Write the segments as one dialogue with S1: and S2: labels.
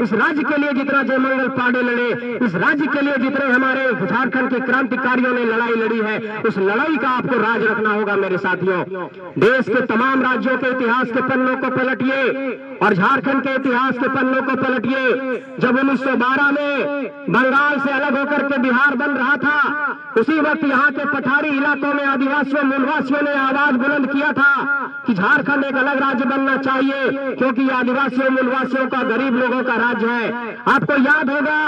S1: इस राज्य के लिए जितना जयमंगल पांडे लड़े, इस राज्य के लिए जितने हमारे झारखंड के क्रांतिकारियों ने लड़ाई लड़ी है, उस लड़ाई का आपको राज रखना होगा मेरे साथियों। देश के तमाम राज्यों के इतिहास के पन्नों को पलटिए और झारखंड के इतिहास के पन्नों को पलटिए। जब 1912 में बंगाल से अलग होकर के बिहार बन रहा था, उसी वक्त यहाँ के पठारी इलाकों में आदिवासियों मूलवासियों ने आवाज बुलंद किया था कि झारखंड एक अलग राज्य बनना चाहिए, क्योंकि आदिवासियों मूलवासियों का, गरीब लोगों का राज्य है। आपको याद होगा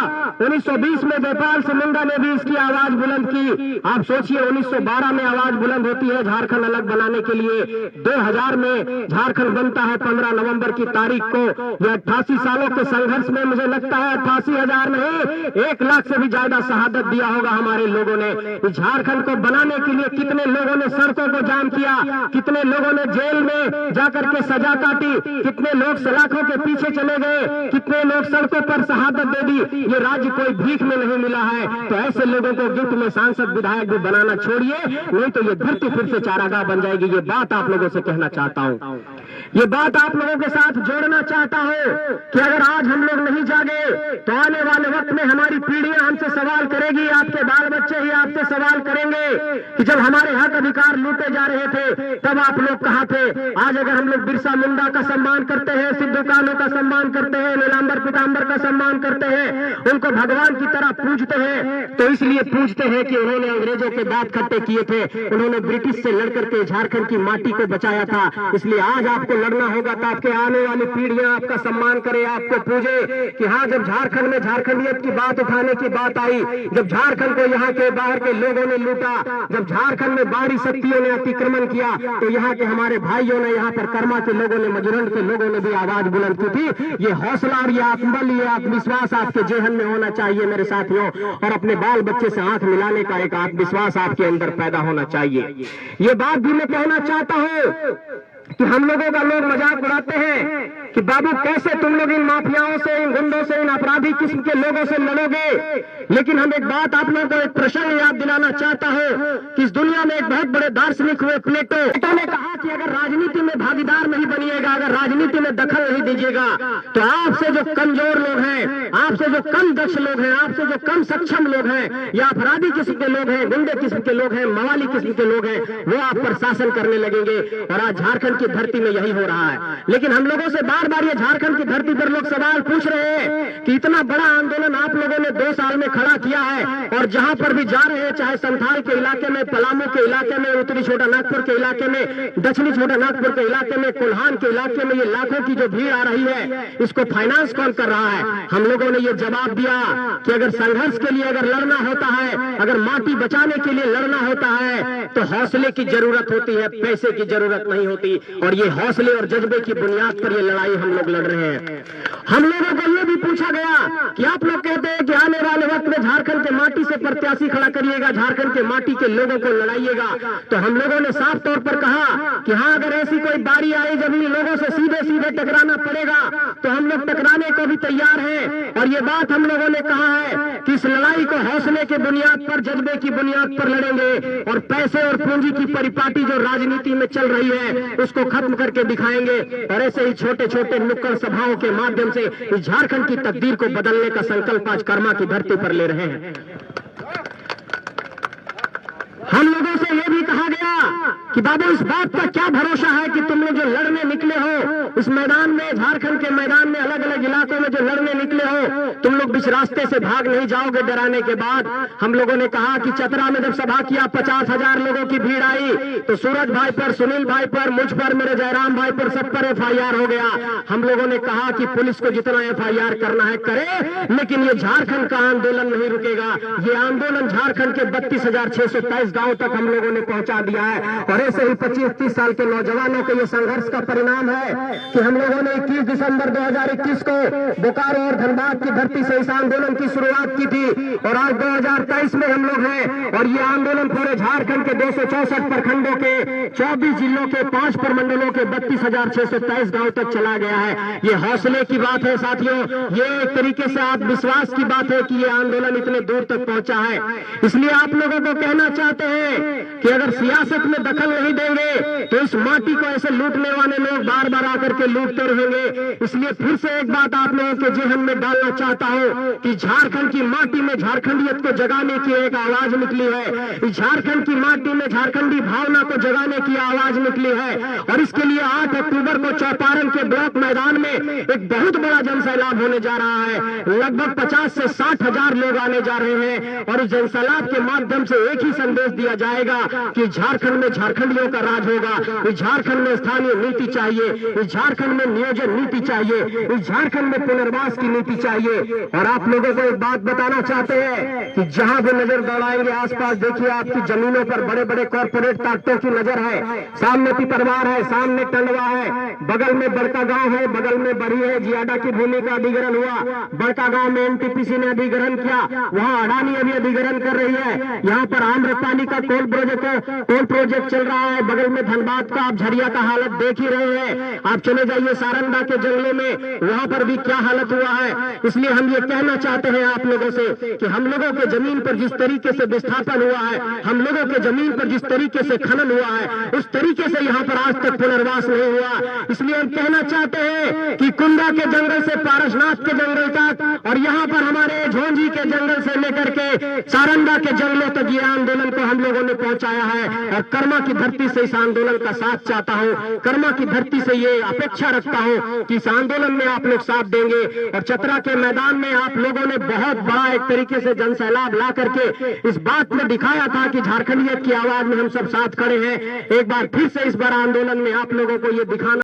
S1: 1920 में जयपाल से मुंडा ने भी इसकी आवाज बुलंद की। आप सोचिए 1912 में आवाज बुलंद होती है झारखंड अलग बनाने के लिए। 2000 में झारखंड बनता है 15 नवंबर की तारीख को। यह 88 सालों के संघर्ष में मुझे लगता है 88,000 नहीं 1 लाख से भी ज्यादा शहादत दिया होगा हमारे लोगों ने। झारखंड को बनाने के लिए कितने लोगों ने सड़कों को जाम किया, कितने लोगों ने जेल में जाकर के सजा काटी, कितने लोग सलाखों के पीछे चले गए, कितने लोग सड़कों पर शहादत दे दी। ये राज्य कोई भीख में नहीं मिला है। तो ऐसे लोगों को गिफ्ट में सांसद विधायक भी बनाना छोड़िए, नहीं तो ये धरती फिर से चारागाह बन जाएगी। ये बात आप लोगों से कहना चाहता हूँ, ये बात आप लोगों के साथ जोड़ना चाहता हूँ कि अगर आज हम लोग नहीं जागे तो आने वाले वक्त में हमारी पीढ़ियां हमसे सवाल करेगी, आपके बाल बच्चे ही आपसे सवाल करेंगे कि जब हमारे हक अधिकार लूटे जा रहे थे तब आप लोग कहाँ थे। आज अगर हम लोग बिरसा मुंडा का सम्मान करते हैं, सिद्धू कान्हू का सम्मान करते हैं, नीलांबर पीतांबर का सम्मान करते हैं, उनको भगवान की तरह पूजते हैं, तो इसलिए पूजते हैं कि उन्होंने अंग्रेजों के दांत खट्टे किए थे, उन्होंने ब्रिटिश से लड़कर के झारखंड की माटी को बचाया था। इसलिए आज आपको लड़ना होगा ताकि आने वाली पीढ़ियां आपका सम्मान करे, आपको पूजे कि हाँ, जब झारखंड में झारखंडियत की बात उठाने की बात आई, जब झारखंड को यहाँ के बाहर के लोगों ने लूटा, जब झारखंड में बाहरी शक्तियों ने अतिक्रमण किया, तो यहाँ के हमारे भाइयों ने, यहाँ पर कर्मा के लोगों ने, मजरंड के लोगों ने भी आवाज बुलंद की थी। ये हौसला और ये आत्मबल, ये आत्मविश्वास आपके जेहन में होना चाहिए मेरे साथियों, और अपने बाल बच्चे से आंख मिलाने का एक आत्मविश्वास आपके अंदर पैदा होना चाहिए। ये बात भी मैं कहना चाहता हूँ कि हम लोगों का लोग मजाक उड़ाते हैं कि बाबू कैसे तुम लोग इन माफियाओं से, इन गुंडों से, इन अपराधी किस्म के लोगों से लड़ोगे। लेकिन हम एक बात आप लोगों को, एक प्रसंग याद दिलाना चाहता हूँ कि इस दुनिया में एक बहुत बड़े दार्शनिक हुए प्लेटो ने कहा कि अगर राजनीति में भागीदार नहीं बनिएगा, अगर राजनीति में दखल नहीं दीजिएगा, तो आपसे जो कमजोर लोग हैं, आपसे जो कम दक्ष लोग हैं, आपसे जो कम सक्षम लोग हैं, या अपराधी किस्म के लोग हैं, गुंडे किस्म के लोग हैं, मवाली किस्म के लोग हैं, वो आप पर शासन करने लगेंगे। और आज झारखंड की धरती में यही हो रहा है। लेकिन हम लोगों से बार बार ये झारखंड की धरती पर लोग सवाल पूछ रहे हैं कि इतना बड़ा आंदोलन आप लोगों ने 2 साल में खड़ा किया है, और जहां पर भी जा रहे हैं, चाहे संथाल के इलाके में, पलामू के इलाके में, उत्तरी छोटा नागपुर के इलाके में, दक्षिणी छोटा नागपुर के इलाके में, कोल्हान के इलाके में, ये लाखों की जो भीड़ आ रही है, इसको फाइनेंस कौन कर रहा है। हम लोगों ने ये जवाब दिया कि अगर संघर्ष के लिए अगर लड़ना होता है, अगर माटी बचाने के लिए लड़ना होता है, तो हौसले की जरूरत होती है, पैसे की जरूरत नहीं होती। और ये हौसले और जज्बे की बुनियाद पर ये लड़ाई हम लोग लड़ रहे हैं। हम लोगों को ये भी पूछा गया कि आप लोग कहते हैं कि आने वाले वक्त में झारखंड के माटी से प्रत्याशी खड़ा करिएगा, झारखंड के माटी के लोगों को लड़ाइएगा। तो हम लोगों ने साफ तौर पर कहा कि हाँ, अगर ऐसी कोई बारी आई जब इन लोगों से सीधे सीधे टकराना पड़ेगा तो हम लोग टकराने को भी तैयार हैं। और ये बात हम लोगों ने कहा है कि इस लड़ाई को हौसले के बुनियाद पर, जज्बे की बुनियाद पर लड़ेंगे, और पैसे और पूंजी की परिपाटी जो राजनीति में चल रही है उसको खत्म करके दिखाएंगे। और ऐसे ही छोटे छोटे नुक्कड़ सभाओं के माध्यम से इस झारखंड की तकदीर को बदलने का संकल्प आज कर्मा की धरती पर ले रहे हैं। हम लोगों से यह भी कहा गया कि बाबू इस बात का क्या भरोसा है कि तुम लोग जो लड़ने निकले हो इस मैदान में, झारखंड के मैदान में, अलग अलग इलाकों में जो लड़ने निकले हो, तुम लोग बीच रास्ते से भाग नहीं जाओगे डराने के बाद। हम लोगों ने कहा कि चतरा में जब सभा किया 50,000 लोगों की भीड़ आई, तो सूरज भाई पर, सुनील भाई पर, मुझ पर, मेरे जयराम भाई पर, सब पर FIR हो गया। हम लोगों ने कहा कि पुलिस को जितना FIR करना है करे, लेकिन ये झारखंड का आंदोलन नहीं रुकेगा। ये आंदोलन झारखंड के 32,623 गांव तक हम लोगों ने पहुंचा दिया है। और ऐसे ही 25-30 साल के नौजवानों के ये संघर्ष का परिणाम है कि हम लोगों ने 21 दिसंबर 2021 को बोकारो और धनबाद की धरती से इस आंदोलन की शुरुआत की थी, और आज 2023 में हम लोग हैं। और ये आंदोलन पूरे झारखंड के 264 प्रखंडों के 24 जिलों के 5 प्रमंडलों के 32,623 गांव तक चला गया है। ये हौसले की बात है साथियों, ये एक तरीके से आत्मविश्वास की बात है कि ये आंदोलन इतने दूर तक पहुंचा है। इसलिए आप लोगों को कहना चाहते हैं कि अगर सियासत विरासत में दखल नहीं देंगे तो इस माटी को ऐसे लूटने वाले लोग बार बार आकर के लूटते रहेंगे। इसलिए फिर से एक बात आप लोगों के जेहन में डालना चाहता हूं कि झारखंड की माटी में झारखंडियत को जगाने की एक आवाज निकली है। झारखंड की माटी में झारखंडी भावना को जगाने की आवाज निकली है और इसके लिए 8 अक्टूबर को चौपारण के ब्लॉक मैदान में एक बहुत बड़ा जनसैलाब होने जा रहा है। लगभग 50 से 60 हजार लोग आने जा रहे हैं और इस जनसैलाब के माध्यम से एक ही संदेश दिया जाएगा कि झारखंड में झारखंडियों का राज होगा। इस झारखंड में स्थानीय नीति चाहिए, इस झारखंड में नियोजन नीति चाहिए, इस झारखंड में पुनर्वास की नीति चाहिए। और आप लोगों को एक बात बताना चाहते हैं कि जहां भी नजर दौड़ाएंगे आसपास देखिए आपकी जमीनों पर बड़े बड़े कॉर्पोरेट ताकतों की नजर है। सामने पिपरवार है, सामने टंडवा है, बगल में बड़का गांव है, बगल में बड़ी है। जियाडा की भूमि का अधिग्रहण हुआ, बड़का गांव में एनटीपीसी ने अधिग्रहण किया, वहां अडानी अभी अधिग्रहण कर रही है। यहाँ पर आम्रपाली का कोल प्रोजेक्ट चल रहा है, बगल में धनबाद का आप झरिया का हालत देख ही रहे हैं। आप चले जाइए सारंडा के जंगलों में, वहां पर भी क्या हालत हुआ है। इसलिए हम ये कहना चाहते हैं आप लोगों से कि हम लोगों के जमीन पर जिस तरीके से विस्थापन हुआ है, हम लोगों के जमीन पर जिस तरीके से खनन हुआ है, उस तरीके से यहाँ पर आज तक पुनर्वास नहीं हुआ। इसलिए हम कहना चाहते हैं कि कुंदा के जंगल से पारसनाथ के जंगल तक और यहाँ पर हमारे झोंझी के जंगल से लेकर के सारंडा के जंगलों तक ये आंदोलन को हम लोगों ने पहुंचाया है। और कर्मा की धरती से इस आंदोलन का साथ चाहता हूँ, कर्मा की धरती से ये अपेक्षा रखता हूँ कि इस आंदोलन में आप लोग साथ देंगे। और चतरा के मैदान में आप लोगों ने बहुत बड़ा एक तरीके से जनसैलाब ला करके इस बात में दिखाया था कि झारखंडियत की आवाज में हम सब साथ खड़े हैं। एक बार फिर से इस बड़ा आंदोलन में आप लोगों को ये दिखाना